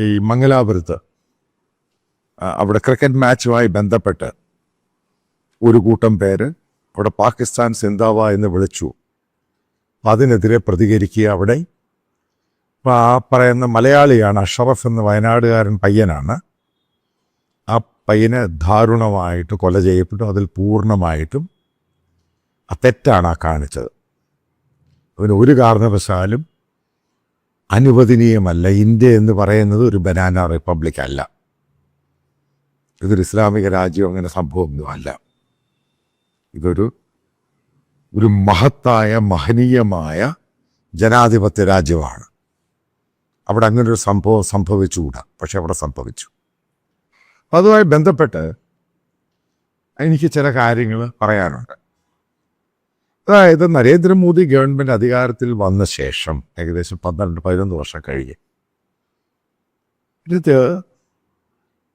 ഈ മംഗലാപുരത്ത് അവിടെ ക്രിക്കറ്റ് മാച്ചുമായി ബന്ധപ്പെട്ട് ഒരു കൂട്ടം പേര് അവിടെ പാകിസ്ഥാൻ സിന്ദാബാദ് എന്ന് വിളിച്ചു. അതിനെതിരെ പ്രതികരിക്കുക. അവിടെ ആ പറയുന്ന മലയാളിയാണ് അഷറഫ് എന്ന വയനാടുകാരൻ പയ്യനാണ്. ആ പയ്യനെ ദാരുണമായിട്ട് കൊല ചെയ്യപ്പെട്ടു. അതിൽ പൂർണ്ണമായിട്ടും തെറ്റാണ് ആ കാണിച്ചത്. അതിന് ഒരു കാരണവശാലും അനുവദനീയമല്ല. ഇന്ത്യ എന്ന് പറയുന്നത് ഒരു ബനാന റിപ്പബ്ലിക് അല്ല. ഇതൊരു ഇസ്ലാമിക രാജ്യം, അങ്ങനെ സംഭവമൊന്നും അല്ല. ഇതൊരു മഹത്തായ മഹനീയമായ ജനാധിപത്യ രാജ്യമാണ്. അവിടെ അങ്ങനൊരു സംഭവം സംഭവിച്ചുകൂടാ, പക്ഷെ അവിടെ സംഭവിച്ചു. അതുമായി ബന്ധപ്പെട്ട് എനിക്ക് ചില കാര്യങ്ങൾ പറയാനുണ്ട്. അതായത് നരേന്ദ്രമോദി ഗവൺമെൻറ് അധികാരത്തിൽ വന്ന ശേഷം ഏകദേശം 12-11 വർഷം കഴിഞ്ഞ് ഇത്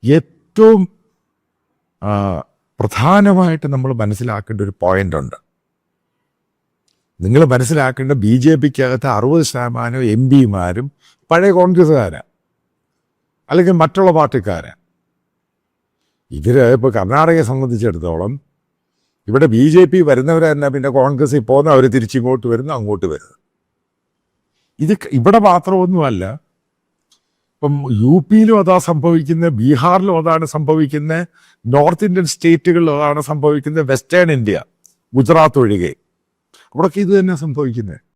ഏറ്റവും പ്രധാനമായിട്ട് നമ്മൾ മനസ്സിലാക്കേണ്ട ഒരു പോയിന്റ് ഉണ്ട്. നിങ്ങൾ മനസ്സിലാക്കേണ്ട BJPക്കകത്ത് 60% MP-മാരും പഴയ കോൺഗ്രസ്സുകാരാണ്, അല്ലെങ്കിൽ മറ്റുള്ള പാർട്ടിക്കാരാണ്. ഇപ്പോൾ കർണാടകയെ സംബന്ധിച്ചിടത്തോളം ഇവിടെ BJP വരുന്നവർ തന്നെ പിന്നെ കോൺഗ്രസ്സിൽ പോകുന്ന അവർ തിരിച്ചിങ്ങോട്ട് വരുന്നു, അങ്ങോട്ട് വരുന്നു. ഇത് ഇവിടെ മാത്രമൊന്നുമല്ല. ഇപ്പം UP-യിലും അതാ സംഭവിക്കുന്നത്, ബീഹാറിലും അതാണ് സംഭവിക്കുന്നത്, നോർത്ത് ഇന്ത്യൻ സ്റ്റേറ്റുകളിലും അതാണ് സംഭവിക്കുന്നത്, വെസ്റ്റേൺ ഇന്ത്യ, ഗുജറാത്ത് ഒഴികെ അവിടെയൊക്കെ ഇത് തന്നെ സംഭവിക്കുന്നത്.